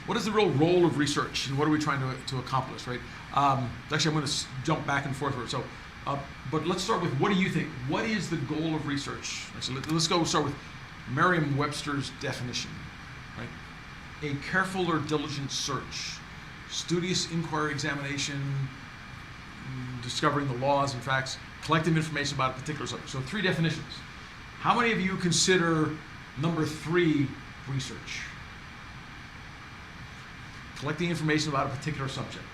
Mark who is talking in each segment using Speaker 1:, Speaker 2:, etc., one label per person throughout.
Speaker 1: what is the real role of research, and what are we trying to accomplish, right? Actually, I'm going to jump back and forth here. So, but let's start with, what do you think? What is the goal of research? So let's go start with Merriam-Webster's definition, right? A careful or diligent search, studious inquiry, examination, discovering the laws and facts, collecting information about a particular subject. So 3 definitions. How many of you consider number 3 research? Collecting information about a particular subject.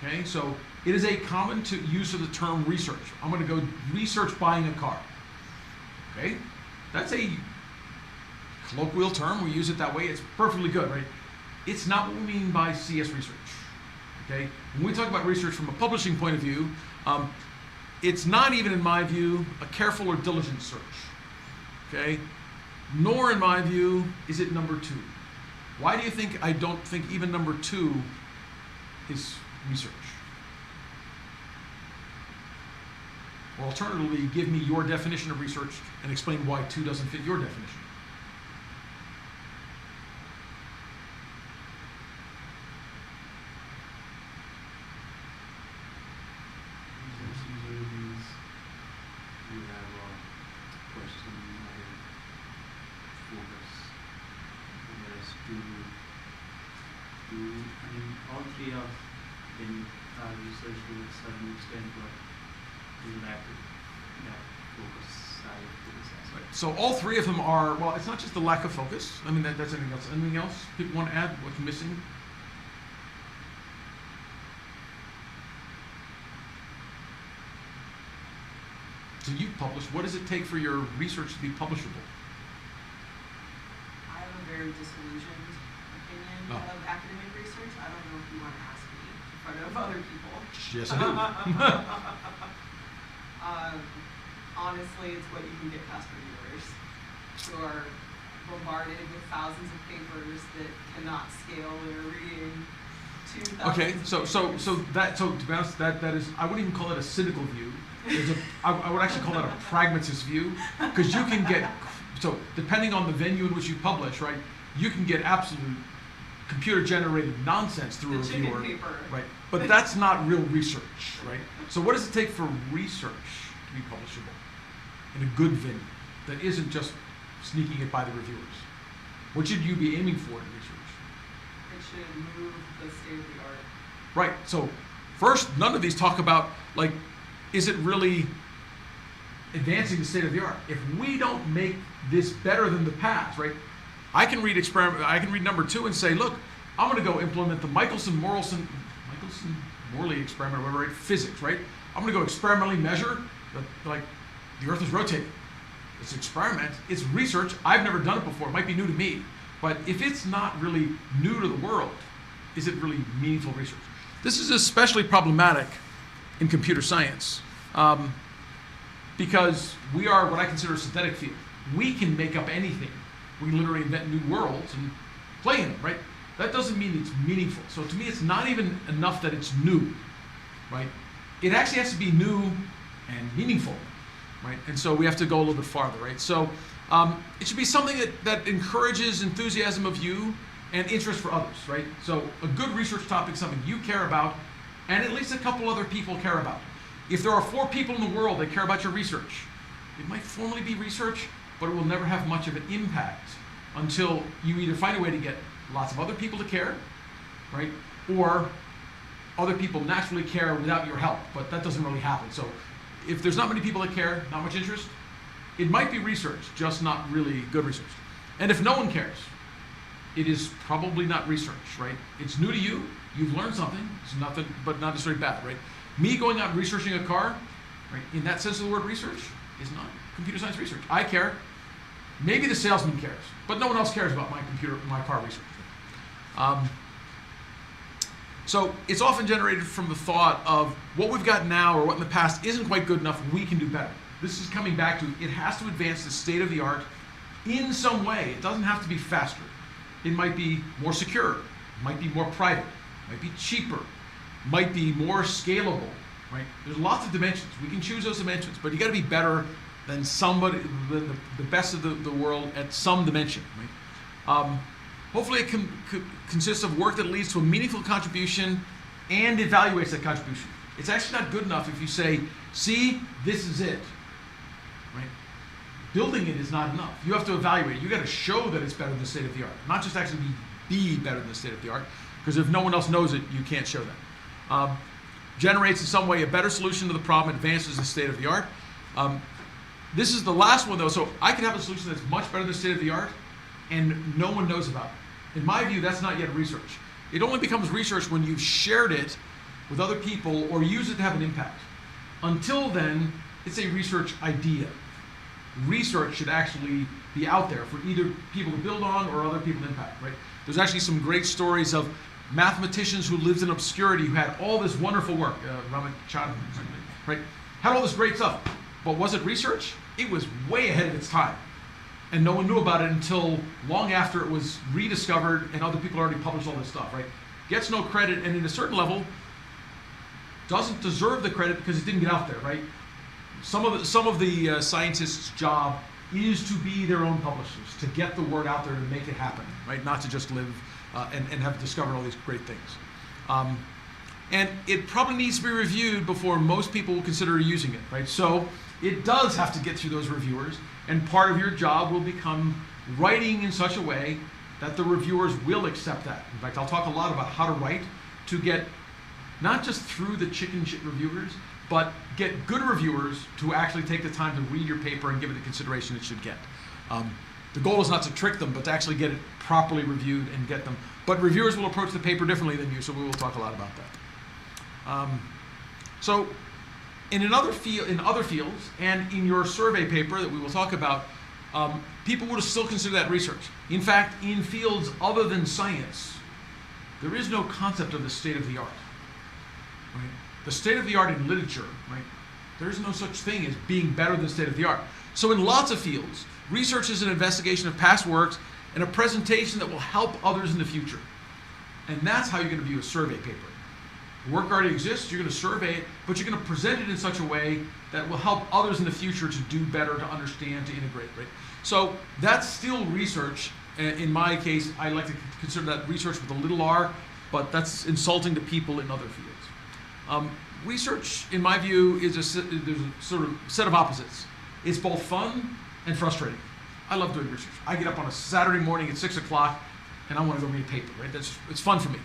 Speaker 1: Okay, so it is a common use of the term research. I'm going to go research buying a car. Okay, that's a colloquial term. We use it that way. It's perfectly good, right? It's not what we mean by CS research. Okay, when we talk about research from a publishing point of view, it's not even, in my view, a careful or diligent search. Okay, nor, in my view, is it number 2. Why do you think I don't think even number 2 is research? Or alternatively, give me your definition of research and explain why 2 doesn't fit your definition.
Speaker 2: All 3 of them are research to a certain extent, but we lack that focus side to this aspect.
Speaker 1: Right. So all 3 of them are, well, it's not just the lack of focus. I mean, that's anything else. Anything else people want to add? What's missing? So you've published. What does it take for your research to be publishable?
Speaker 3: I have a very disillusioned opinion of academic research. I don't know if you want to ask me in front of other people.
Speaker 1: Yes, I do.
Speaker 3: Honestly, it's what you can get past reviewers who are bombarded with thousands of papers that cannot scale. They're reading 2,000.
Speaker 1: Okay, so to be honest, that is, I wouldn't even call it a cynical view. I would actually call that a pragmatist view, because you can get, so depending on the venue in which you publish, right, you can get absolute computer-generated nonsense through a reviewer, right? But that's not real research, right? So what does it take for research to be publishable in a good venue that isn't just sneaking it by the reviewers? What should you be aiming for in research?
Speaker 3: It should move the state of the art.
Speaker 1: Right. So first, none of these talk about, like, is it really advancing the state of the art? If we don't make this better than the past, right? I can read number 2 and say, look, I'm going to go implement the Michelson-Morley experiment, whatever, right? Physics, right? I'm going to go experimentally measure that, like, the Earth is rotating. It's an experiment. It's research. I've never done it before. It might be new to me. But if it's not really new to the world, is it really meaningful research? This is especially problematic in computer science because we are what I consider a synthetic field. We can make up anything. We can literally invent new worlds and play in them, right? That doesn't mean it's meaningful. So to me, it's not even enough that it's new, right? It actually has to be new and meaningful, right? And so we have to go a little bit farther, right? So it should be something that encourages enthusiasm of you and interest for others, right? So a good research topic is something you care about and at least a couple other people care about. If there are 4 people in the world that care about your research, it might formally be research, but it will never have much of an impact until you either find a way to get lots of other people to care, right? Or other people naturally care without your help, but that doesn't really happen. So if there's not many people that care, not much interest, it might be research, just not really good research. And if no one cares, it is probably not research, right? It's new to you, you've learned something, it's nothing, but not necessarily bad, right? Me going out and researching a car, right, in that sense of the word research, is not computer science research. I care, maybe the salesman cares, but no one else cares about my car research. So it's often generated from the thought of what we've got now or what in the past isn't quite good enough, we can do better. This is coming back to, it has to advance the state of the art in some way. It doesn't have to be faster. It might be more secure, it might be more private, it might be cheaper, it might be more scalable, right? There's lots of dimensions. We can choose those dimensions, but you got to be better than somebody, the best of the world at some dimension, right? Hopefully it consists of work that leads to a meaningful contribution and evaluates that contribution. It's actually not good enough if you say, see, this is it, right? Building it is not enough. You have to evaluate it. You got to show that it's better than the state of the art, not just actually be better than the state of the art, because if no one else knows it, you can't show that. Generates in some way a better solution to the problem, advances the state of the art. This is the last one though, so I could have a solution that's much better than the state of the art, and no one knows about it. In my view, that's not yet research. It only becomes research when you've shared it with other people or use it to have an impact. Until then, it's a research idea. Research should actually be out there for either people to build on or other people to impact, right? There's actually some great stories of mathematicians who lived in obscurity who had all this wonderful work, Ramachandran, right? Had all this great stuff, but was it research? It was way ahead of its time. And no one knew about it until long after it was rediscovered and other people already published all this stuff, right? Gets no credit, and at a certain level, doesn't deserve the credit because it didn't get out there, right? Some of the scientists' job is to be their own publishers, to get the word out there, to make it happen, right? Not to just live and have discovered all these great things. And it probably needs to be reviewed before most people will consider using it, right? So it does have to get through those reviewers, and part of your job will become writing in such a way that the reviewers will accept that. In fact, I'll talk a lot about how to write to get not just through the chicken shit reviewers, but get good reviewers to actually take the time to read your paper and give it the consideration it should get. The goal is not to trick them, but to actually get it properly reviewed and get them. But reviewers will approach the paper differently than you, so we will talk a lot about that. So in other fields, and in your survey paper that we will talk about, people would still consider that research. In fact, in fields other than science, there is no concept of the state of the art. Right? The state of the art in literature, right? There is no such thing as being better than the state of the art. So in lots of fields, research is an investigation of past works and a presentation that will help others in the future. And that's how you're going to view a survey paper. The work already exists, you're going to survey it, but you're going to present it in such a way that will help others in the future to do better, to understand, to integrate, right? So that's still research. In my case, I like to consider that research with a little r, but that's insulting to people in other fields. Research, in my view, there's a sort of set of opposites. It's both fun and frustrating. I love doing research. I get up on a Saturday morning at 6 o'clock and I want to go read a paper, right? It's fun for me.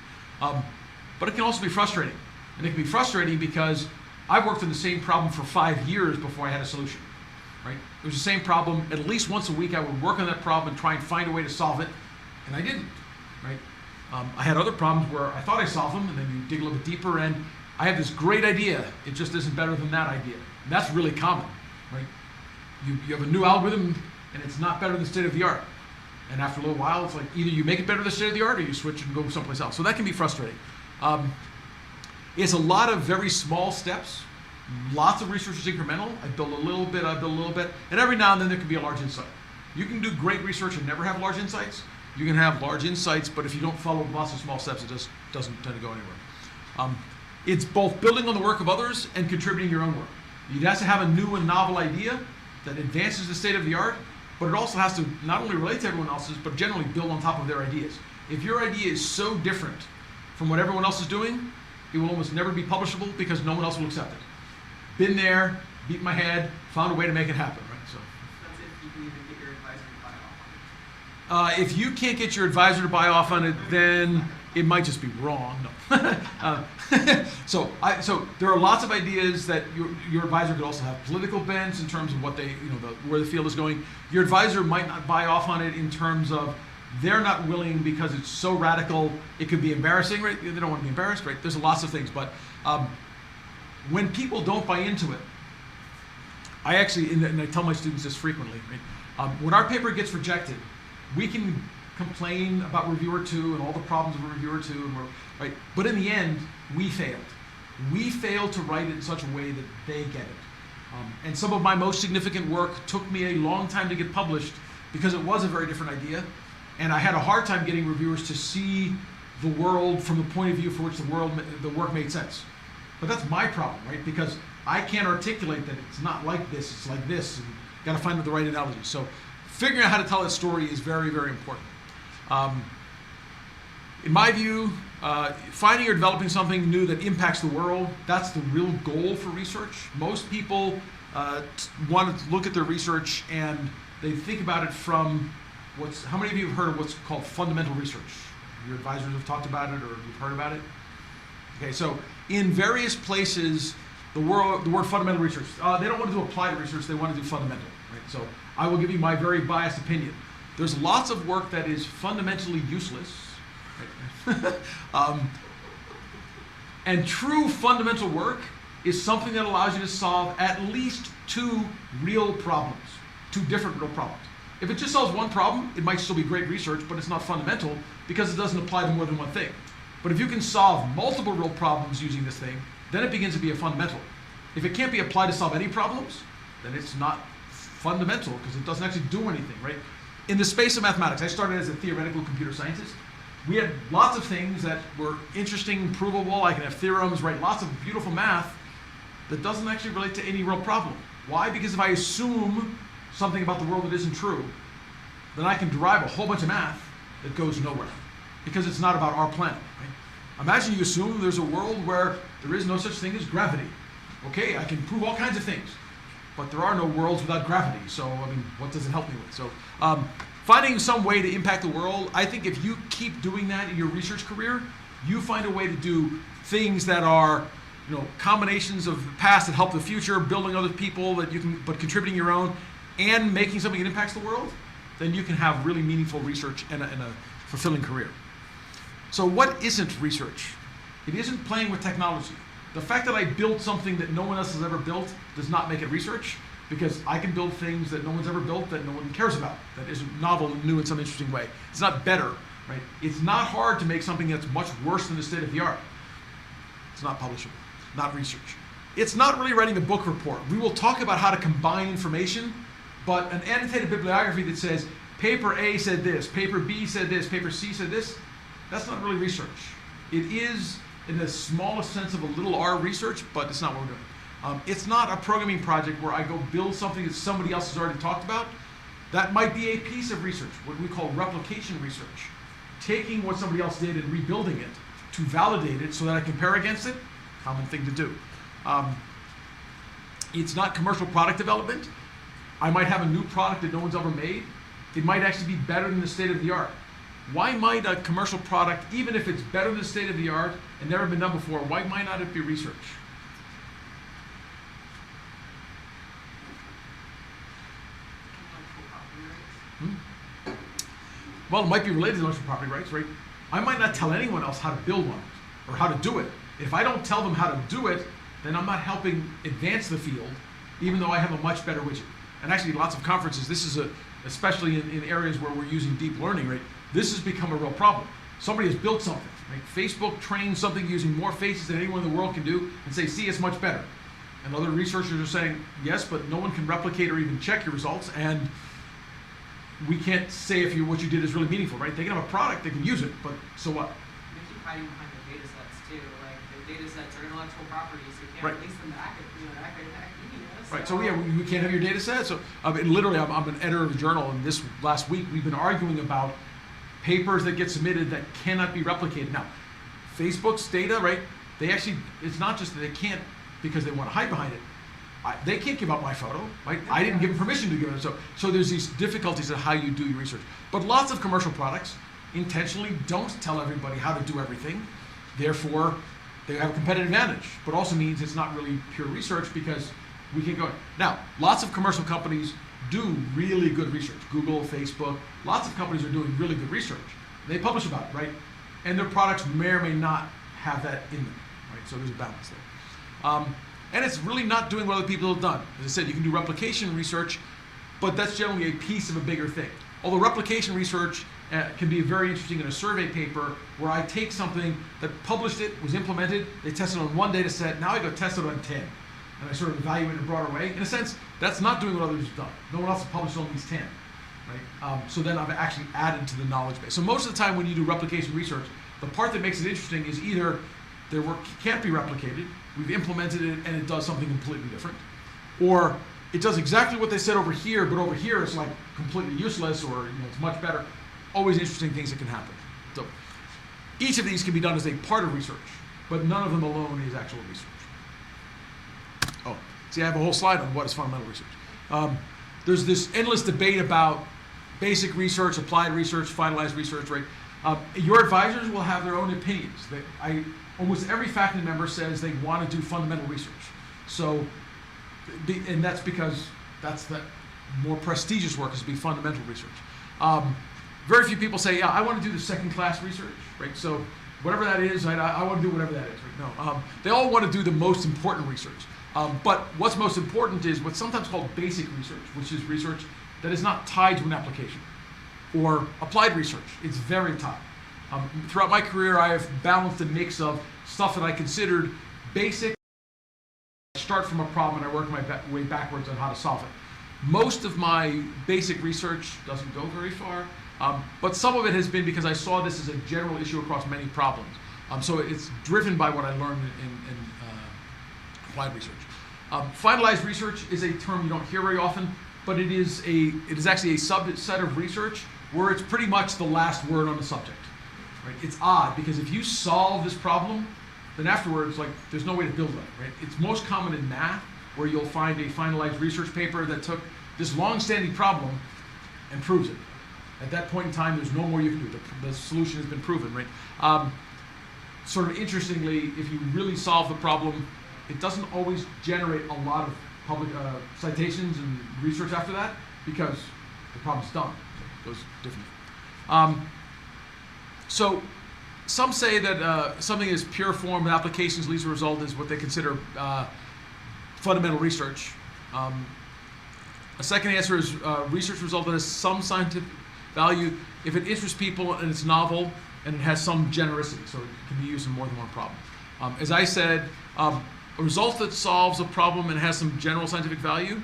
Speaker 1: But it can also be frustrating. And it can be frustrating because I worked on the same problem for 5 years before I had a solution, right? It was the same problem. At least once a week I would work on that problem and try and find a way to solve it, and I didn't, right? I had other problems where I thought I solved them, and then you dig a little bit deeper, and I have this great idea. It just isn't better than that idea. And that's really common, right? You have a new algorithm, and it's not better than the state of the art. And after a little while, it's like either you make it better than the state of the art, or you switch and go someplace else. So that can be frustrating. It's a lot of very small steps. Lots of research is incremental. I build a little bit, and every now and then there can be a large insight. You can do great research and never have large insights. You can have large insights, but if you don't follow lots of small steps, it just doesn't tend to go anywhere. It's both building on the work of others and contributing your own work. It has to have a new and novel idea that advances the state of the art, but it also has to not only relate to everyone else's, but generally build on top of their ideas. If your idea is so different from what everyone else is doing, it will almost never be publishable because no one else will accept it. Been there, beat my head, found a way to make it happen, right? So.
Speaker 3: That's if you can even get your advisor to buy off on it.
Speaker 1: If you can't get your advisor to buy off on it, then it might just be wrong. No. So there are lots of ideas that your advisor could also have political bents in terms of what they, where the field is going. Your advisor might not buy off on it in terms of they're not willing because it's so radical. It could be embarrassing, right? They don't want to be embarrassed, right? There's lots of things, but when people don't buy into it, I actually, and I tell my students this frequently, right? When our paper gets rejected, we can complain about reviewer 2 and all the problems of reviewer 2, right? But in the end, we failed. We failed to write it in such a way that they get it. And some of my most significant work took me a long time to get published because it was a very different idea. And I had a hard time getting reviewers to see the world from the point of view for which the work made sense. But that's my problem, right? Because I can't articulate that it's not like this, it's like this, and got to find the right analogy. So figuring out how to tell that story is very, very important. in my view, finding or developing something new that impacts the world, that's the real goal for research. Most people want to look at their research and they think about it from how many of you have heard of what's called fundamental research? Your advisors have talked about it or you've heard about it? Okay, so in various places, the word fundamental research, they don't want to do applied research, they want to do fundamental, right? So I will give you my very biased opinion. There's lots of work that is fundamentally useless, right? And true fundamental work is something that allows you to solve at least two real problems, two different real problems. If it just solves one problem, it might still be great research, but it's not fundamental because it doesn't apply to more than one thing. But if you can solve multiple real problems using this thing, then it begins to be a fundamental. If it can't be applied to solve any problems, then it's not fundamental because it doesn't actually do anything, right? In the space of mathematics, I started as a theoretical computer scientist. We had lots of things that were interesting, provable. I can have theorems, write lots of beautiful math that doesn't actually relate to any real problem. Why? Because if I assume something about the world that isn't true, then I can derive a whole bunch of math that goes nowhere because it's not about our planet, right? Imagine you assume there's a world where there is no such thing as gravity. Okay, I can prove all kinds of things, but there are no worlds without gravity, so I mean, what does it help me with? So finding some way to impact the world, I think if you keep doing that in your research career, you find a way to do things that are, combinations of the past that help the future, building other people that you can, but contributing your own, and making something that impacts the world, then you can have really meaningful research and a fulfilling career. So what isn't research? It isn't playing with technology. The fact that I built something that no one else has ever built does not make it research, because I can build things that no one's ever built that no one cares about, that isn't novel and new in some interesting way. It's not better, right? It's not hard to make something that's much worse than the state of the art. It's not publishable, not research. It's not really writing a book report. We will talk about how to combine information, but an annotated bibliography that says paper A said this, paper B said this, paper C said this, that's not really research. It is, in the smallest sense of a little r, research, but it's not what we're doing. It's not a programming project where I go build something that somebody else has already talked about. That might be a piece of research, what we call replication research. Taking what somebody else did and rebuilding it to validate it so that I compare against it, common thing to do. It's not commercial product development. I might have a new product that no one's ever made. It might actually be better than the state of the art. Why might a commercial product, even if it's better than the state of the art and never been done before, why might not it be research? Well, it might be related to intellectual property rights, right? I might not tell anyone else how to build one or how to do it. If I don't tell them how to do it, then I'm not helping advance the field, even though I have a much better widget. And actually, lots of conferences, this is especially in areas where we're using deep learning, right? This has become a real problem. Somebody has built something, right? Facebook trained something using more faces than anyone in the world can do and say, see, it's much better. And other researchers are saying, yes, but no one can replicate or even check your results, and we can't say if what you did is really meaningful, right? They can have a product, they can use it, but so what?
Speaker 3: They keep hiding behind the data sets too. Like the data sets are intellectual property, so you can't
Speaker 1: Right.
Speaker 3: release them back if you back in academia.
Speaker 1: Right, so yeah, we can't have your data set. So literally, I'm an editor of a journal, and this last week we've been arguing about papers that get submitted that cannot be replicated. Now, Facebook's data, right? They actually, it's not just that they can't because they want to hide behind it. They can't give up my photo, right? I didn't give them permission to give it. So there's these difficulties of how you do your research. But lots of commercial products intentionally don't tell everybody how to do everything. Therefore, they have a competitive advantage. But also means it's not really pure research because we can go. Now, lots of commercial companies do really good research. Google, Facebook, lots of companies are doing really good research. They publish about it, right? And their products may or may not have that in them, right? So there's a balance there. And it's really not doing what other people have done. As I said, you can do replication research, but that's generally a piece of a bigger thing. Although replication research can be very interesting in a survey paper where I take something that published it, was implemented, they tested it on one data set, now I go test it on 10. And I sort of evaluate it in a broader way. In a sense, that's not doing what others have done. No one else has published on these 10. Right? So then I've actually added to the knowledge base. So most of the time when you do replication research, the part that makes it interesting is either their work can't be replicated, we've implemented it and it does something completely different, or it does exactly what they said over here, but over here it's like completely useless, or it's much better. Always interesting things that can happen. So Each of these can be done as a part of research, but none of them alone is actual research. Oh, see, I have a whole slide on what is fundamental research. There's this endless debate about basic research, applied research, finalized research, right? Your advisors will have their own opinions. Almost every faculty member says they want to do fundamental research. So, and that's because that's the more prestigious work is to be fundamental research. Very few people say, yeah, I want to do the second-class research, right? So whatever that is, right, I want to do whatever that is, right? No, they all want to do the most important research. But what's most important is what's sometimes called basic research, which is research that is not tied to an application, or applied research. It's very tied. Throughout my career, I have balanced a mix of stuff that I considered basic. I start from a problem and I work my way backwards on how to solve it. Most of my basic research doesn't go very far, but some of it has been because I saw this as a general issue across many problems. So it's driven by what I learned in applied research. Finalized research is a term you don't hear very often, but it is actually a subset of research where it's pretty much the last word on the subject. Right? It's odd because if you solve this problem, then afterwards, like, there's no way to build on it. Right? It's most common in math, where you'll find a finalized research paper that took this long-standing problem and proves it. At that point in time, there's no more you can do. The solution has been proven, right? Sort of interestingly, if you really solve the problem, it doesn't always generate a lot of public citations and research after that because the problem's done. So it goes differently. So some say that something is pure form and applications leads to result is what they consider fundamental research. A second answer is research result that has some scientific value if it interests people and it's novel and it has some genericity, so it can be used in more than one problem. As I said, a result that solves a problem and has some general scientific value,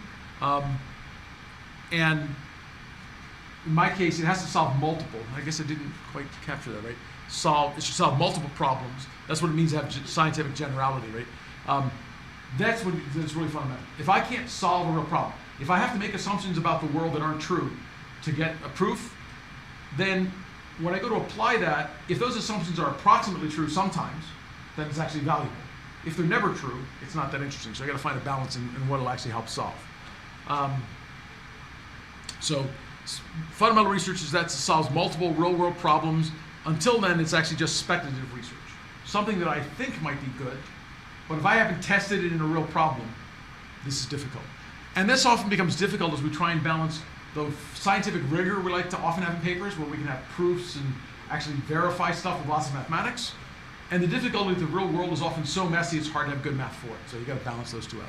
Speaker 1: and in my case, it has to solve multiple. I guess I didn't quite capture that, right? It should solve multiple problems. That's what it means to have scientific generality, right? That's really fundamental. If I can't solve a real problem, if I have to make assumptions about the world that aren't true to get a proof, then when I go to apply that, if those assumptions are approximately true sometimes, then it's actually valuable. If they're never true, it's not that interesting. So I got to find a balance in what it'll actually help solve. So fundamental research is that solves multiple real-world problems. Until then, it's actually just speculative research. Something that I think might be good, but if I haven't tested it in a real problem, this is difficult. And this often becomes difficult as we try and balance the scientific rigor we like to often have in papers, where we can have proofs and actually verify stuff with lots of mathematics. And the difficulty of the real world is often so messy, it's hard to have good math for it. So you got to balance those two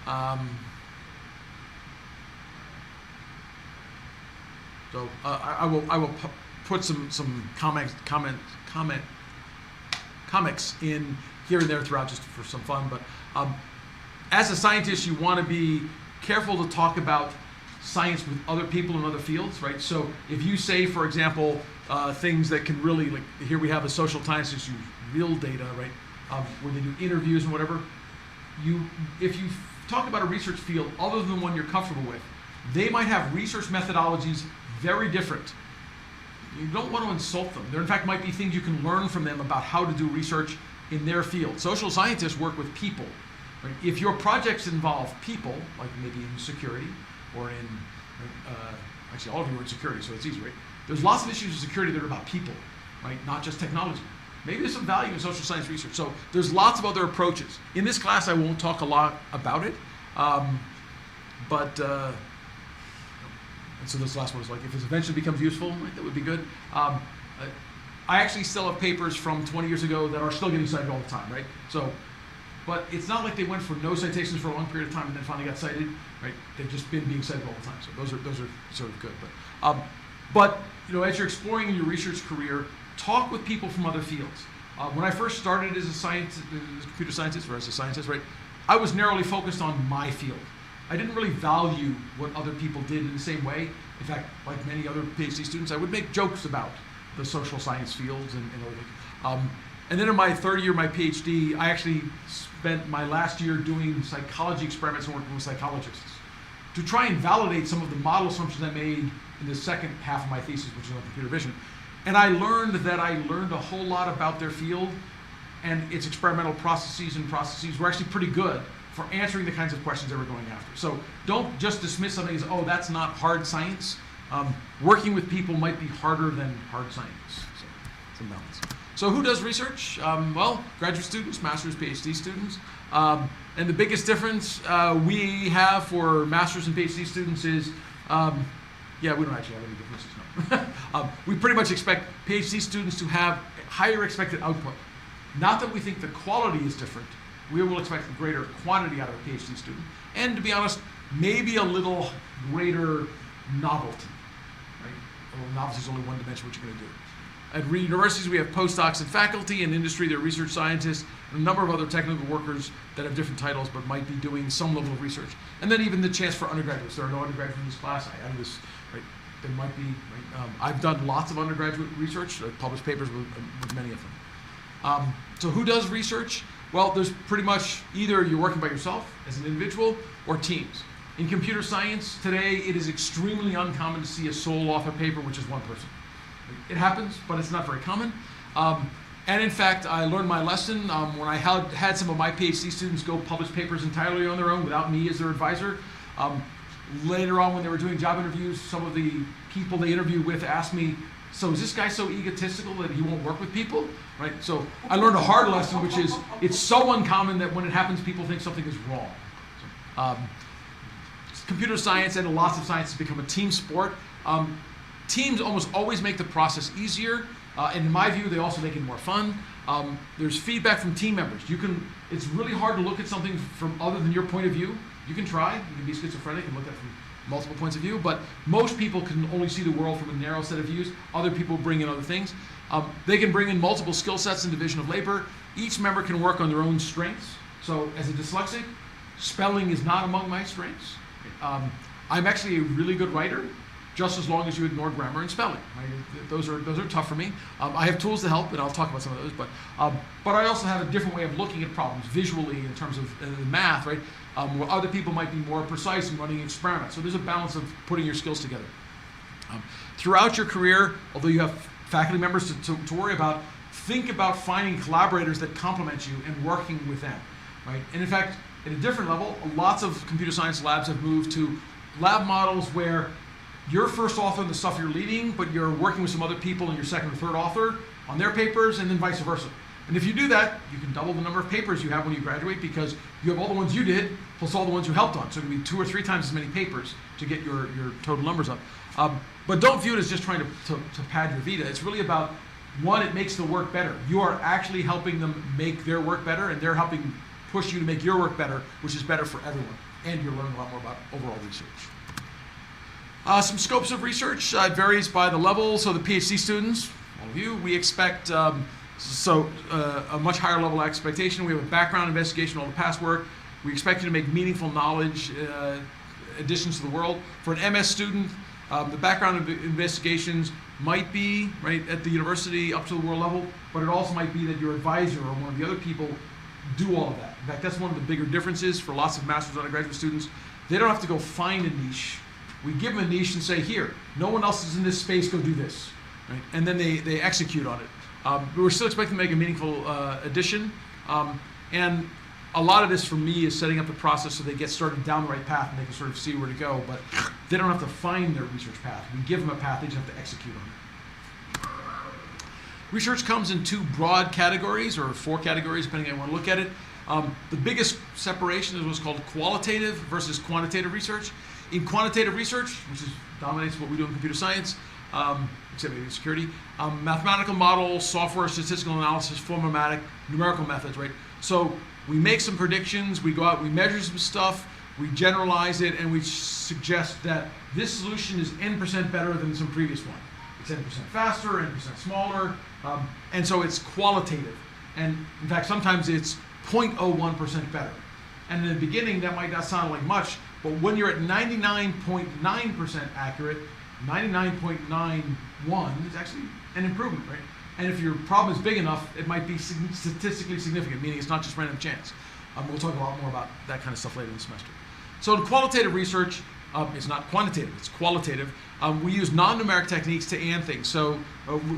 Speaker 1: out. So I will put some comics in here and there throughout just for some fun. But as a scientist, you want to be careful to talk about science with other people in other fields, right? So if you say, for example, things that can really, like here we have a social scientist use real data, right? Where they do interviews and whatever. If you talk about a research field other than one you're comfortable with, they might have research methodologies very different. You don't want to insult them. There in fact might be things you can learn from them about how to do research in their field. Social scientists work with people. Right? If your projects involve people, like maybe in security or in, actually all of you are in security, so it's easy, right? There's lots of issues in security that are about people, right? Not just technology. Maybe there's some value in social science research. So there's lots of other approaches. In this class, I won't talk a lot about it, and so this last one is like, if it eventually becomes useful, like, that would be good. I actually still have papers from 20 years ago that are still getting cited all the time, right? So, but it's not like they went for no citations for a long period of time and then finally got cited, right? They've just been being cited all the time. So those are sort of good. But you know, as you're exploring in your research career, talk with people from other fields. When I first started as a computer scientist, or as a scientist, right, I was narrowly focused on my field. I didn't really value what other people did in the same way. In fact, like many other PhD students, I would make jokes about the social science fields and other things. And then in my third year of my PhD, I actually spent my last year doing psychology experiments and working with psychologists to try and validate some of the model assumptions I made in the second half of my thesis, which is on computer vision. And I learned a whole lot about their field and its experimental processes were actually pretty good for answering the kinds of questions they were going after. So don't just dismiss something as, oh, that's not hard science. Working with people might be harder than hard science. So it's a balance. So who does research? Well, graduate students, master's, PhD students. And the biggest difference we have for master's and PhD students is, yeah, we don't actually have any differences, no. We pretty much expect PhD students to have higher expected output. Not that we think the quality is different. We will expect a greater quantity out of a PhD student. And to be honest, maybe a little greater novelty, right? Although novelty is only one dimension of what you're going to do. At universities, we have postdocs and faculty. In industry, there are research scientists and a number of other technical workers that have different titles but might be doing some level of research. And then even the chance for undergraduates. There are no undergraduates in this class. I added this, right? There might be, right? I've done lots of undergraduate research. I've published papers with many of them. So who does research? Well, there's pretty much either you're working by yourself as an individual or teams. In computer science today, it is extremely uncommon to see a sole author paper, which is one person. It happens, but it's not very common. And in fact, I learned my lesson when I had some of my PhD students go publish papers entirely on their own without me as their advisor. Later on, when they were doing job interviews, some of the people they interviewed with asked me, so is this guy so egotistical that he won't work with people? Right? So I learned a hard lesson, which is it's so uncommon that when it happens, people think something is wrong. So, computer science and lots of science has become a team sport. Teams almost always make the process easier. And in my view, they also make it more fun. There's feedback from team members. It's really hard to look at something from other than your point of view. You can try. You can be schizophrenic and look at it from multiple points of view, but most people can only see the world from a narrow set of views. Other people bring in other things. They can bring in multiple skill sets and division of labor. Each member can work on their own strengths. So as a dyslexic, spelling is not among my strengths. I'm actually a really good writer, just as long as you ignore grammar and spelling. Right? Those are tough for me. I have tools to help, and I'll talk about some of those, but I also have a different way of looking at problems visually in terms of the math, right? Where other people might be more precise in running experiments. So there's a balance of putting your skills together. Throughout your career, although you have faculty members to worry about, think about finding collaborators that complement you and working with them, right? And in fact, at a different level, lots of computer science labs have moved to lab models where you're first author in the stuff you're leading, but you're working with some other people and you're second or third author on their papers, and then vice versa. And if you do that, you can double the number of papers you have when you graduate because you have all the ones you did plus all the ones you helped on. So it can be 2 or 3 times as many papers to get your total numbers up. But don't view it as just trying to pad your vita. It's really about, one, it makes the work better. You are actually helping them make their work better, and they're helping push you to make your work better, which is better for everyone. And you're learning a lot more about overall research. Some scopes of research varies by the level. So the PhD students, all of you, we expect a much higher level expectation. We have a background investigation, all the past work. We expect you to make meaningful knowledge additions to the world. For an MS student, the background investigations might be right at the university up to the world level, but it also might be that your advisor or one of the other people do all of that. In fact, that's one of the bigger differences for lots of master's undergraduate students. They don't have to go find a niche. We give them a niche and say, here, no one else is in this space, go do this. Right? And then they execute on it. But we're still expecting to make a meaningful addition. And a lot of this for me is setting up the process so they get started down the right path and they can sort of see where to go. But they don't have to find their research path. We give them a path, they just have to execute on it. Research comes in 2 broad categories, or 4 categories, depending on how you want to look at it. The biggest separation is what's called qualitative versus quantitative research. In quantitative research, which dominates what we do in computer science, except maybe security, mathematical models, software, statistical analysis, formulaic, numerical methods, right? So we make some predictions, we go out, we measure some stuff, we generalize it, and we suggest that this solution is n% better than some previous one. It's n% faster, n% smaller, and so it's qualitative. And in fact, sometimes it's 0.01% better. And in the beginning, that might not sound like much, but when you're at 99.9% accurate, 99.91 is actually an improvement, right? And if your problem is big enough, it might be statistically significant, meaning it's not just random chance. We'll talk a lot more about that kind of stuff later in the semester. So in qualitative research, It's not quantitative, it's qualitative. We use non-numeric techniques to and things. So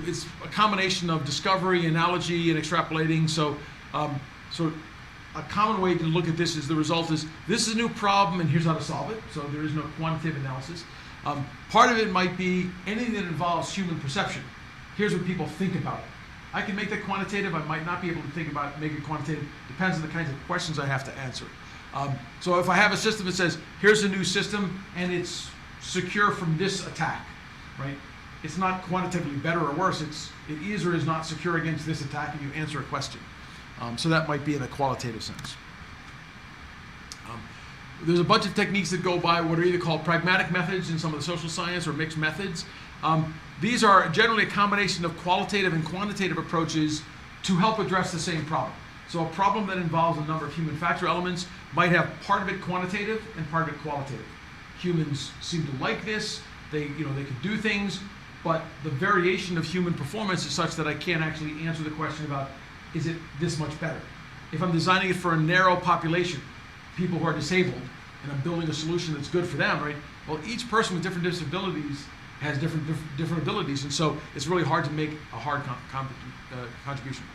Speaker 1: it's a combination of discovery, analogy, and extrapolating. So a common way to look at this is the result is, this is a new problem and here's how to solve it. So there is no quantitative analysis. Part of it might be anything that involves human perception. Here's what people think about it. I can make that quantitative, I might not be able to think about make it quantitative. Depends on the kinds of questions I have to answer. So if I have a system that says, here's a new system and it's secure from this attack, right? It's not quantitatively better or worse, it is or is not secure against this attack, and you answer a question. So that might be in a qualitative sense. There's a bunch of techniques that go by what are either called pragmatic methods in some of the social science or mixed methods. These are generally a combination of qualitative and quantitative approaches to help address the same problem. So a problem that involves a number of human factor elements might have part of it quantitative and part of it qualitative. Humans seem to like this, they can do things, but the variation of human performance is such that I can't actually answer the question about, is it this much better? If I'm designing it for a narrow population, people who are disabled, and I'm building a solution that's good for them, right? Well, each person with different disabilities has different abilities, and so it's really hard to make a hard contribution.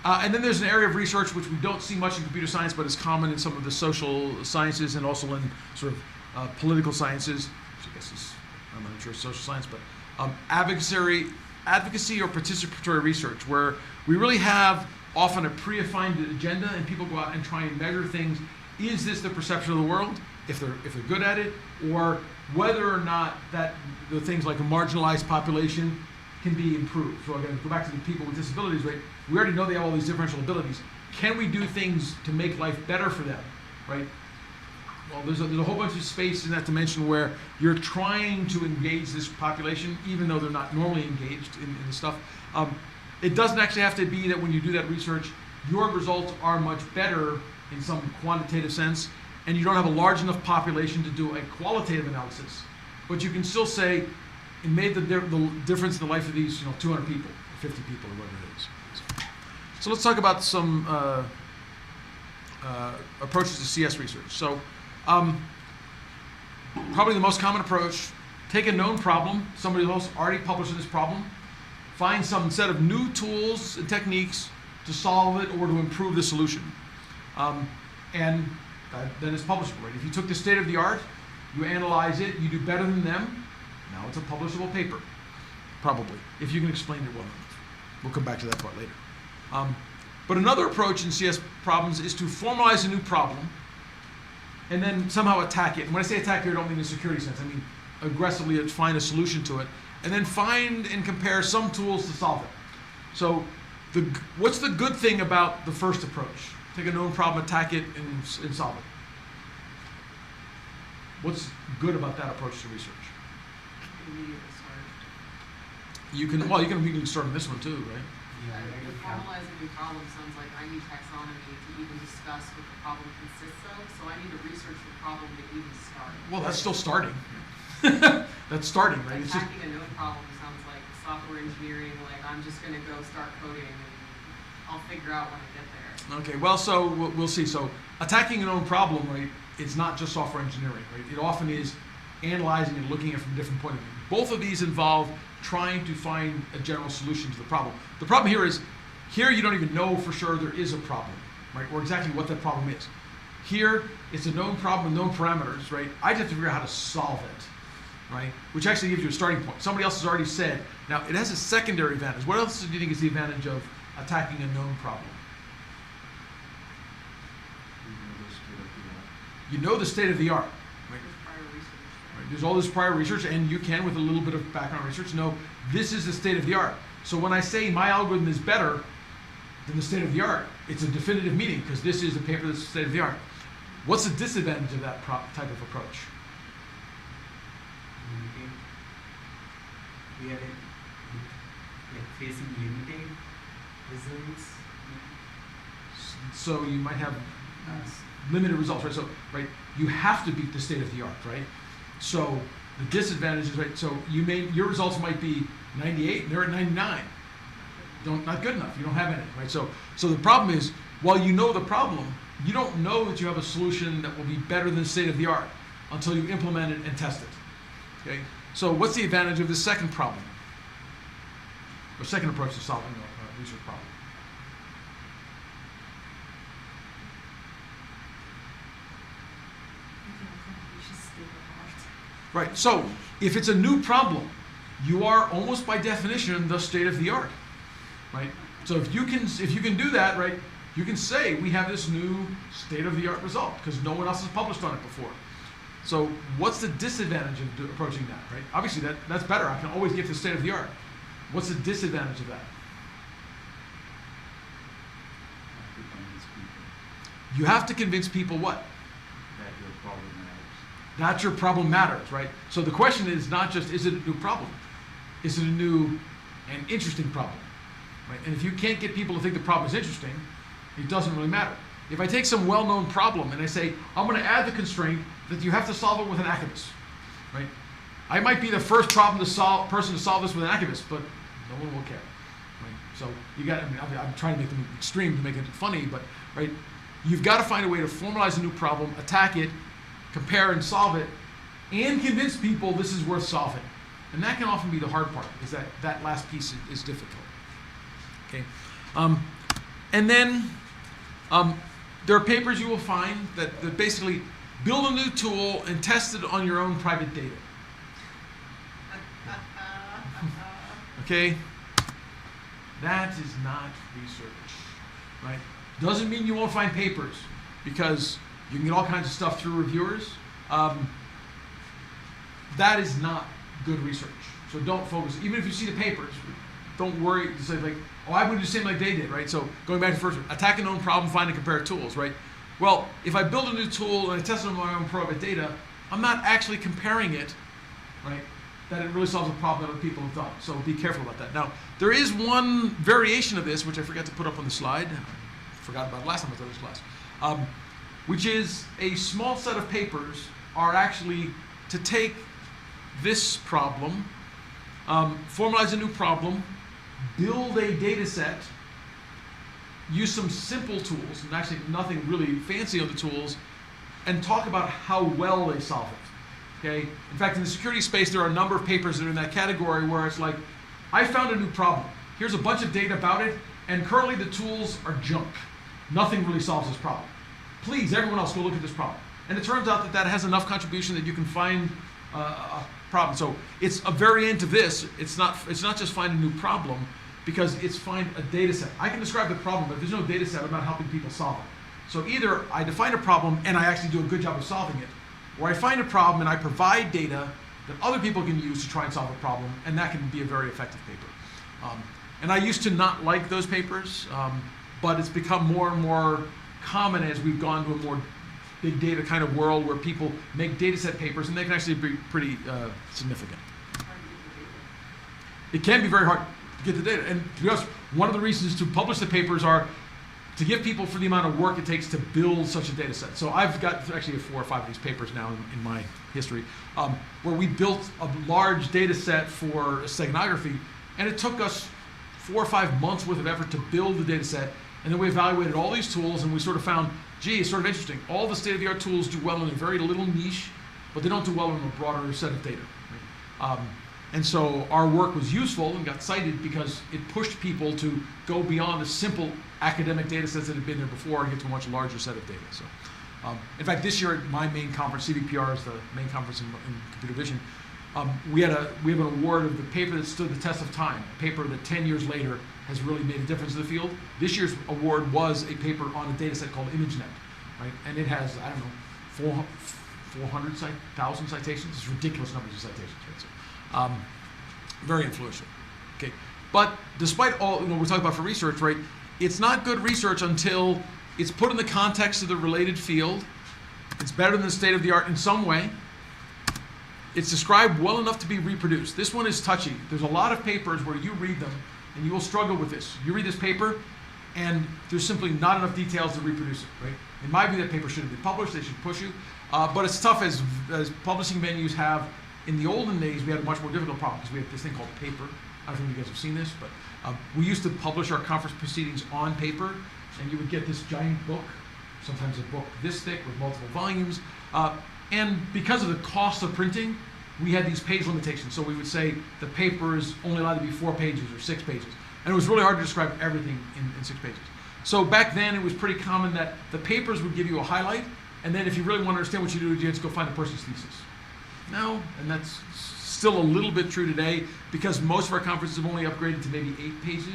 Speaker 1: And then there's an area of research which we don't see much in computer science, but is common in some of the social sciences and also in sort of political sciences, which I guess is, I'm not sure, social science, but advocacy or participatory research, where we really have often a predefined agenda and people go out and try and measure things. Is this the perception of the world, if they're good at it, or whether or not that the things like a marginalized population can be improved. So again, go back to the people with disabilities, right? We already know they have all these differential abilities. Can we do things to make life better for them, right? Well, there's a whole bunch of space in that dimension where you're trying to engage this population, even though they're not normally engaged in the stuff. It doesn't actually have to be that when you do that research, your results are much better in some quantitative sense, and you don't have a large enough population to do a qualitative analysis. But you can still say it made the difference in the life of these 200 people, or 50 people, or whatever it is. So let's talk about some approaches to CS research. So probably the most common approach, take a known problem, somebody else already published this problem, find some set of new tools and techniques to solve it or to improve the solution. And then it's publishable, right? If you took the state of the art, you analyze it, you do better than them, now it's a publishable paper, probably, if you can explain it well enough. We'll come back to that part later. But another approach in CS problems is to formalize a new problem and then somehow attack it. And when I say attack here, I don't mean in a security sense. I mean aggressively find a solution to it, and then find and compare some tools to solve it. So what's the good thing about the first approach? Take a known problem, attack it, and solve it. What's good about that approach to research?
Speaker 3: Immediately start.
Speaker 1: You can immediately start on this one too, right?
Speaker 3: The formalizing new problem sounds like I need taxonomy to even discuss what the problem consists of, so I need to research the problem to even start.
Speaker 1: Well, that's still starting. That's starting, right? It's just,
Speaker 3: Attacking a known problem sounds like software engineering, like I'm just going to go start coding and I'll figure out when I get there.
Speaker 1: okay, well, so we'll see. So attacking a known problem, right, it's not just software engineering, right? It often is analyzing and looking at it from a different point of view. Both of these involve trying to find a general solution to the problem. The problem here is, here you don't even know for sure there is a problem, right, or exactly what that problem is. Here, it's a known problem with known parameters, right? I just have to figure out how to solve it, right? Which actually gives you a starting point. Somebody else has already said, now it has a secondary advantage. What else do you think is the advantage of attacking a known problem? You know the state of the art, right?
Speaker 3: There's prior research.
Speaker 1: Right? There's all this prior research, and you can, with a little bit of background research, know this is the state of the art. So when I say my algorithm is better than the state of the art, it's a definitive meaning, because this is a paper that's the state of the art. What's the disadvantage of that type of approach?
Speaker 2: We are facing limited results.
Speaker 1: So you might have limited results, right? So, right, you have to beat the state of the art, right? So the disadvantage is, right, so your results might be 98 and they're at 99. Not good enough, you don't have any, right? So the problem is, while you know the problem, you don't know that you have a solution that will be better than the state of the art. until you implement it and test it. Okay? So what's the advantage of this second problem? Or second approach to solving a research problem? Right, so if it's a new problem, you are almost by definition the state of the art, right? So if you can do that, right, you can say we have this new state of the art result because no one else has published on it before. So what's the disadvantage of approaching that, right? Obviously that's better. I can always get to the state of the art. What's the disadvantage of that? You have to convince people what?
Speaker 2: That your problem matters.
Speaker 1: That your problem matters, right? So the question is not just, is it a new problem? Is it a new and interesting problem, right? And if you can't get people to think the problem is interesting, it doesn't really matter. If I take some well-known problem and I say, I'm going to add the constraint that you have to solve it with an activist, right? I might be the first person to solve this with an activist, but no one will care, right? So you got, I'm trying to make them extreme to make it funny, but right, you've got to find a way to formalize a new problem, attack it, compare and solve it, and convince people this is worth solving. And that can often be the hard part, is that last piece is difficult. Okay, and then there are papers you will find that basically build a new tool and test it on your own private data. Okay, that is not research, right? Doesn't mean you won't find papers, because you can get all kinds of stuff through reviewers. That is not good research. So don't focus. Even if you see the papers, don't worry to say like, oh, I would do the same like they did, right? So going back to the first one, attack a known problem, find and compare tools, right? Well, if I build a new tool and I test it on my own private data, I'm not actually comparing it, right? That it really solves a problem that other people have done. So be careful about that. Now, there is one variation of this, which I forgot to put up on the slide. I forgot about it last time I taught this class. Which is a small set of papers are actually to take this problem, formalize a new problem, build a data set, use some simple tools, and actually nothing really fancy on the tools, and talk about how well they solve it. Okay? In fact, in the security space, there are a number of papers that are in that category where it's like, I found a new problem. Here's a bunch of data about it, and currently the tools are junk. Nothing really solves this problem. Please, everyone else, go look at this problem. And it turns out that has enough contribution that you can find a problem. So it's a variant of this. It's not just find a new problem, because it's find a data set. I can describe the problem, but if there's no data set, I'm not helping people solve it. So either I define a problem and I actually do a good job of solving it, or I find a problem and I provide data that other people can use to try and solve a problem, and that can be a very effective paper. And I used to not like those papers, but it's become more and more common as we've gone to a more big data kind of world where people make data set papers, and they can actually be pretty significant. It can be very hard to get the data. And to be honest, one of the reasons to publish the papers are to give people for the amount of work it takes to build such a data set. So I've got actually 4 or 5 of these papers now in my history, where we built a large data set for steganography, and it took us 4 or 5 months worth of effort to build the data set, and then we evaluated all these tools, and we sort of found, gee, it's sort of interesting. All the state-of-the-art tools do well in a very little niche, but they don't do well in a broader set of data. Right? And so our work was useful and got cited because it pushed people to go beyond the simple academic data sets that had been there before and get to a much larger set of data. So, in fact, this year at my main conference, CVPR is the main conference in computer vision, we have an award of the paper that stood the test of time, a paper that 10 years later has really made a difference in the field. This year's award was a paper on a data set called ImageNet, right? And it has, I don't know, 400,000 citations. It's ridiculous numbers of citations, right? So, very influential. Okay, but despite all, we're talking about for research, right? It's not good research until it's put in the context of the related field. It's better than the state of the art in some way. It's described well enough to be reproduced. This one is touchy. There's a lot of papers where you read them and you will struggle with this. You read this paper and there's simply not enough details to reproduce it, right? In my view, that paper shouldn't be published. They should push you. But it's tough as publishing venues have. In the olden days, we had a much more difficult problem because we had this thing called paper. I don't know if you guys have seen this, but we used to publish our conference proceedings on paper, and you would get this giant book, sometimes a book this thick with multiple volumes. And because of the cost of printing, we had these page limitations. So we would say the paper is only allowed to be 4 pages or 6 pages. And it was really hard to describe everything in 6 pages. So back then it was pretty common that the papers would give you a highlight, and then if you really want to understand what you do, you had to go find the person's thesis. Now, and that's still a little bit true today, because most of our conferences have only upgraded to maybe 8 pages.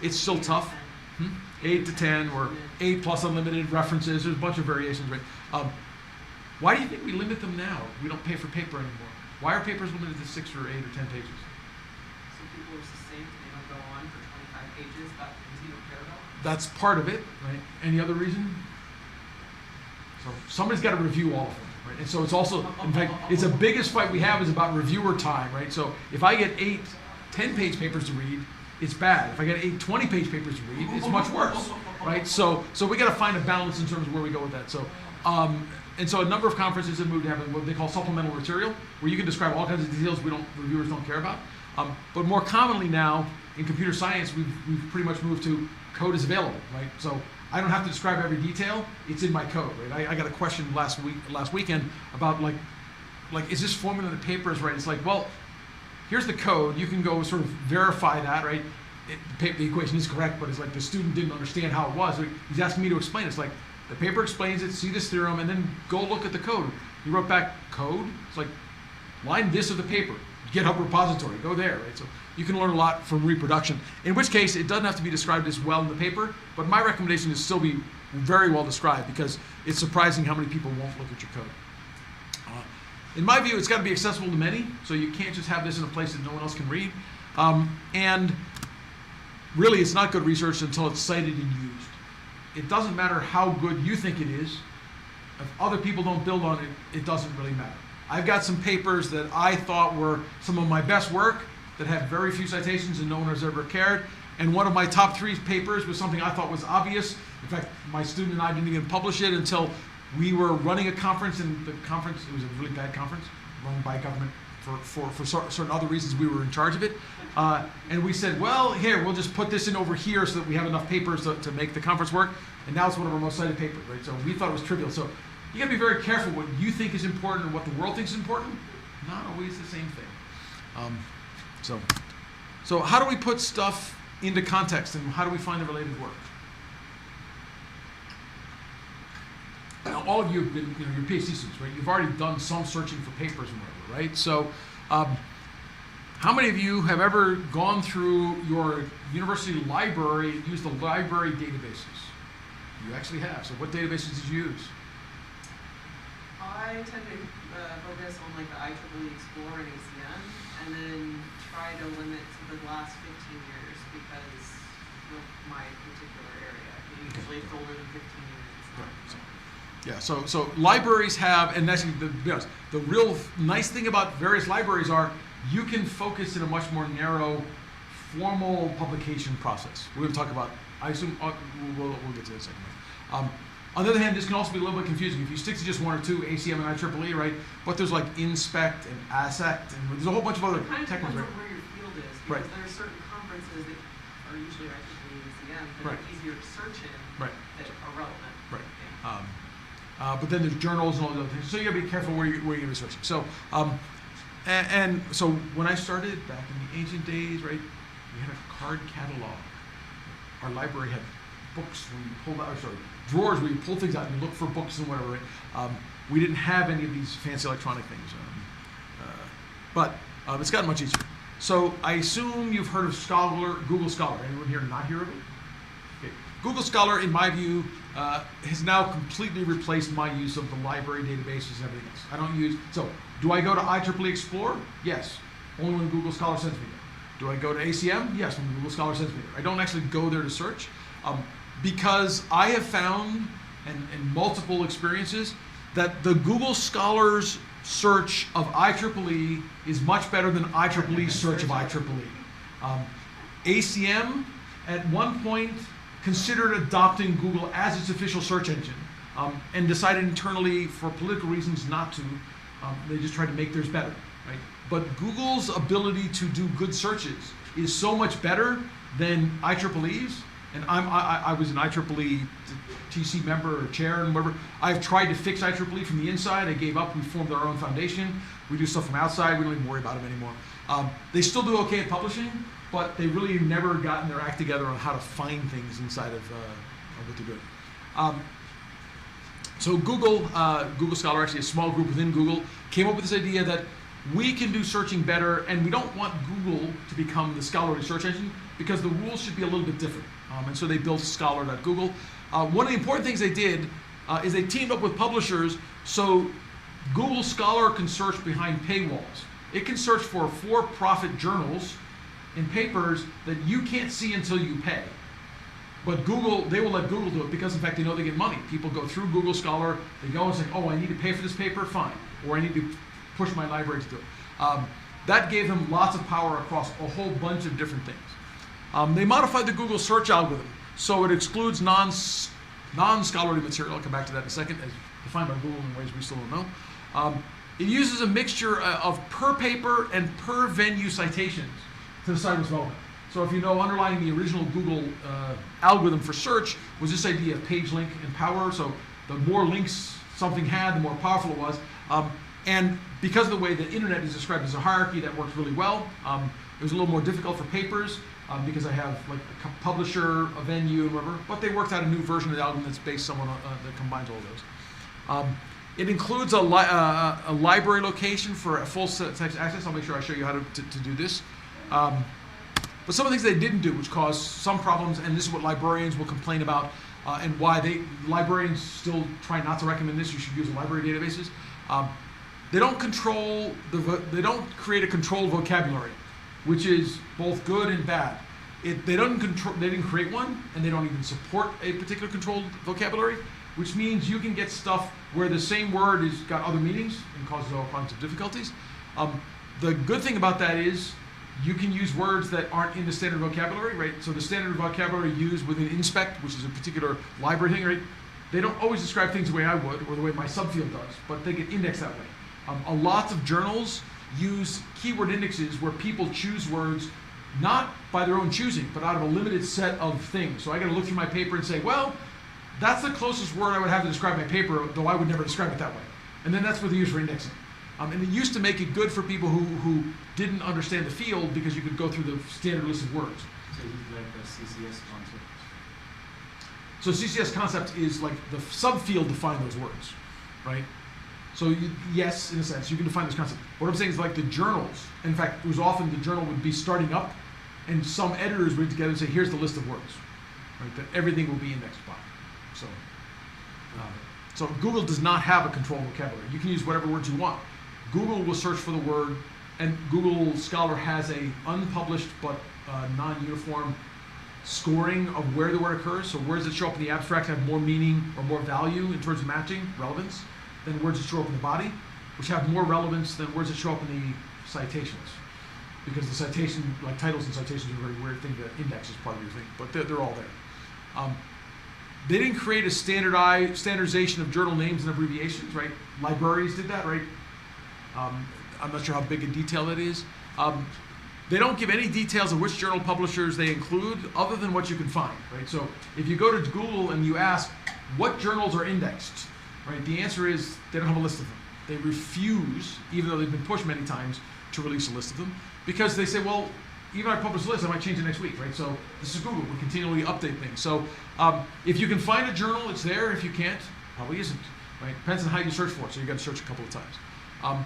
Speaker 1: It's still tough. 8 to 10 or 8 plus unlimited references. There's a bunch of variations, right? Why do you think we limit them now? We don't pay for paper anymore. Why are papers limited to 6 or 8 or 10 pages?
Speaker 3: So people are succinct, they don't go on for 25 pages about things you don't care about.
Speaker 1: That's part of it, right? Any other reason? So somebody's got to review all of them, right? And so it's also, in fact, it's the biggest fight we have is about reviewer time, right? So if I get 8 10-page papers to read, it's bad. If I get 8 20-page papers to read, it's much worse, right? So we got to find a balance in terms of where we go with that. So, and so a number of conferences have moved to have what they call supplemental material, where you can describe all kinds of details reviewers don't care about. But more commonly now, in computer science, we've pretty much moved to code is available, right? So I don't have to describe every detail, it's in my code, right? I got a question last weekend about like is this formula in the paper is right? It's like, well, here's the code, you can go sort of verify that, right? The equation is correct, but it's like the student didn't understand how it was. He's asking me to explain it. It's like, the paper explains it, see this theorem, and then go look at the code. He wrote back code. It's like line this of the paper, GitHub repository, go there, right? So you can learn a lot from reproduction. In which case, it doesn't have to be described as well in the paper, but my recommendation is still be very well described, because it's surprising how many people won't look at your code. In my view, it's got to be accessible to many, so you can't just have this in a place that no one else can read. And really, it's not good research until it's cited and used. It doesn't matter how good you think it is. If other people don't build on it, it doesn't really matter. I've got some papers that I thought were some of my best work that have very few citations and no one has ever cared. And one of my top 3 papers was something I thought was obvious. In fact, my student and I didn't even publish it until we were running a conference, and the conference, it was a really bad conference, run by government for certain other reasons. We were in charge of it. And we said, well, here, we'll just put this in over here so that we have enough papers to make the conference work. And now it's one of our most cited papers, right? So we thought it was trivial. So you gotta be very careful what you think is important and what the world thinks is important. Not always the same thing. So how do we put stuff into context, and how do we find the related work? Now, all of you have been, your PhD students, right? You've already done some searching for papers and whatever, right? So, how many of you have ever gone through your university library and used the library databases? You actually have. So, what databases did you use?
Speaker 3: I tend to focus on like the IEEE Explorer and ACM, and then try to limit to the last 15 years because of my particular area. Usually it's older than 15 years. It's not.
Speaker 1: Yeah, so libraries have, and actually, to be honest, the real nice thing about various libraries are you can focus in a much more narrow, formal publication process. We're going to talk about, I assume, we'll get to that in a second. On the other hand, this can also be a little bit confusing. If you stick to just 1 or 2, ACM and IEEE, right? But there's like inspect and ASSECT, and there's a whole bunch of other tech ones, right?
Speaker 3: It kind of depends on where your field is, because
Speaker 1: Right.
Speaker 3: there are certain conferences that are usually IEEE and ACM that
Speaker 1: Right.
Speaker 3: are easier to search in
Speaker 1: Right.
Speaker 3: that are relevant.
Speaker 1: Right.
Speaker 3: Yeah.
Speaker 1: But then there's journals and all the other things. So you gotta be careful where you're going to be searching. So, and so when I started back in the ancient days, right, we had a card catalog. Our library had books where you pulled out, drawers where you pull things out and you look for books and whatever, right? We didn't have any of these fancy electronic things. But it's gotten much easier. So I assume you've heard of Google Scholar. Anyone here not hear of it? Okay. Google Scholar, in my view, has now completely replaced my use of the library databases and everything else. I don't use, so do I go to IEEE Explorer? Yes, only when Google Scholar sends me there. Do I go to ACM? Yes, when Google Scholar sends me there. I don't actually go there to search, because I have found, in multiple experiences, that the Google Scholar's search of IEEE is much better than IEEE's search of IEEE. ACM, at one point, considered adopting Google as its official search engine, and decided internally, for political reasons, not to. They just tried to make theirs better, right? But Google's ability to do good searches is so much better than IEEE's And I was an IEEE TC member or chair and whatever. I've tried to fix IEEE from the inside. I gave up. We formed our own foundation. We do stuff from outside. We don't even worry about them anymore. They still do okay at publishing, but they really never gotten their act together on how to find things inside of what they're doing. So Google Scholar, actually a small group within Google, came up with this idea that we can do searching better, and we don't want Google to become the scholarly search engine because the rules should be a little bit different. And so they built scholar.google. One of the important things they did is they teamed up with publishers so Google Scholar can search behind paywalls. It can search for for-profit journals and papers that you can't see until you pay. But Google, they will let Google do it because in fact they know they get money. People go through Google Scholar, they go and say, oh, I need to pay for this paper, fine. Or I need to push my library to do it. That gave them lots of power across a whole bunch of different things. They modified the Google search algorithm so it excludes non-scholarly material. I'll come back to that in a second, as defined by Google in ways we still don't know. It uses a mixture of per paper and per venue citations to decide what's relevant. So if you know, underlying the original Google algorithm for search was this idea of page link and power. So the more links something had, the more powerful it was. And because of the way the internet is described as a hierarchy, that works really well. It was a little more difficult for papers because I have like a publisher, a venue, and whatever. But they worked out a new version of the algorithm that's based somewhat on, that combines all those. It includes a library location for a full text access. I'll make sure I show you how to do this. But some of the things they didn't do, which caused some problems, and this is what librarians will complain about, and why librarians still try not to recommend this. You should use library databases. They don't control they don't create a controlled vocabulary, which is both good and bad. They didn't create one, and they don't even support a particular controlled vocabulary, which means you can get stuff where the same word has got other meanings and causes all kinds of difficulties. The good thing about that is you can use words that aren't in the standard vocabulary, right? So the standard vocabulary used within inspect, which is a particular library thing, right? They don't always describe things the way I would or the way my subfield does, but they get indexed that way. A lot of journals use keyword indexes where people choose words not by their own choosing, but out of a limited set of things. So I got to look through my paper and say, well, that's the closest word I would have to describe my paper, though I would never describe it that way. And then that's what they use for indexing. And it used to make it good for people who didn't understand the field because you could go through the standard list of words.
Speaker 2: So it's like a CCS concept.
Speaker 1: So CCS concept is like the subfield define those words, right? So yes, in a sense, you can define this concept. What I'm saying is like the journals. In fact, it was often the journal would be starting up, and some editors would get together and say, here's the list of words, right? That everything will be indexed by. So Google does not have a controlled vocabulary. You can use whatever words you want. Google will search for the word, and Google Scholar has a unpublished but non-uniform scoring of where the word occurs. So words that show up in the abstract have more meaning or more value in terms of matching, relevance, than words that show up in the body, which have more relevance than words that show up in the citations. Because the citation, like titles and citations are a very weird thing to index as part of your thing, but they're all there. They didn't create a standardization of journal names and abbreviations, right? Libraries did that, right? I'm not sure how big a detail that is. They don't give any details of which journal publishers they include other than what you can find, right? So if you go to Google and you ask what journals are indexed, right? The answer is they don't have a list of them. They refuse, even though they've been pushed many times, to release a list of them because they say, well, even if I publish a list, I might change it next week, right? So this is Google. We continually update things. So if you can find a journal, it's there. If you can't, probably isn't, right? Depends on how you search for it. So you got to search a couple of times.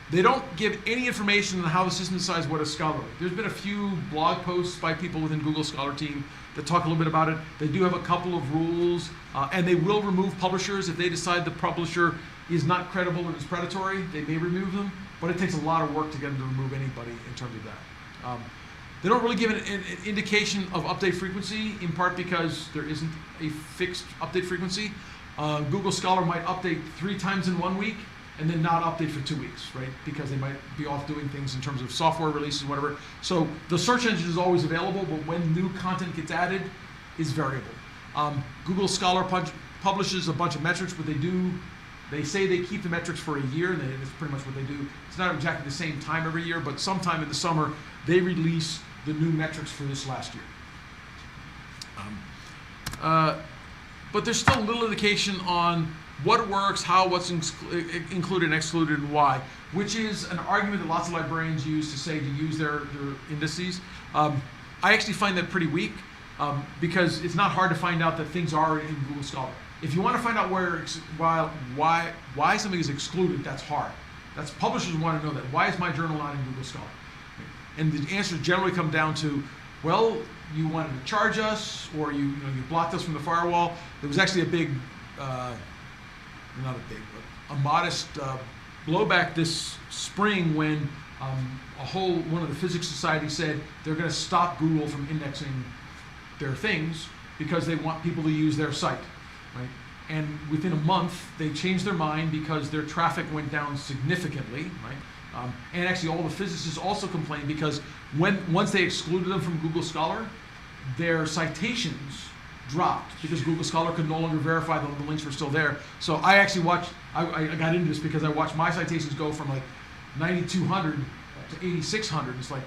Speaker 1: They don't give any information on how the system decides what is scholarly. There's been a few blog posts by people within Google Scholar team that talk a little bit about it. They do have a couple of rules, and they will remove publishers if they decide the publisher is not credible or is predatory. They may remove them, but it takes a lot of work to get them to remove anybody in terms of that. They don't really give an indication of update frequency, in part because there isn't a fixed update frequency. Google Scholar might update 3 times in 1 week, and then not update for 2 weeks, right? Because they might be off doing things in terms of software releases, whatever. So the search engine is always available, but when new content gets added is variable. Google Scholar publishes a bunch of metrics, but they say they keep the metrics for a year, and that's pretty much what they do. It's not exactly the same time every year, but sometime in the summer, they release the new metrics for this last year. But there's still little indication on what works, how, what's included and excluded, and why, which is an argument that lots of librarians use to say to use their indices. I actually find that pretty weak because it's not hard to find out that things are in Google Scholar. If you want to find out why something is excluded, that's hard. That's publishers want to know that. Why is my journal not in Google Scholar? And the answers generally come down to, well, you wanted to charge us, or you blocked us from the firewall. There was actually a big, not a big, but a modest blowback this spring when one of the physics societies said they're going to stop Google from indexing their things because they want people to use their site, right? And within a month, they changed their mind because their traffic went down significantly, right? And actually, all the physicists also complained because once they excluded them from Google Scholar, their citations dropped because Google Scholar could no longer verify that the links were still there. So I actually I got into this because I watched my citations go from like 9,200 to 8,600. It's like,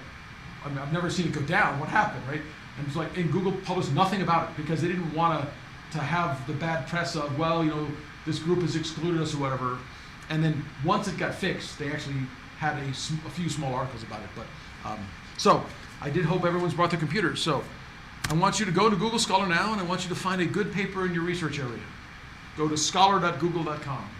Speaker 1: I've never seen it go down. What happened, right? And it's like, and Google published nothing about it because they didn't want to have the bad press of, well, this group has excluded us or whatever. And then once it got fixed, they actually had a few small articles about it. But so I did hope everyone's brought their computers. So I want you to go to Google Scholar now, and I want you to find a good paper in your research area. Go to scholar.google.com.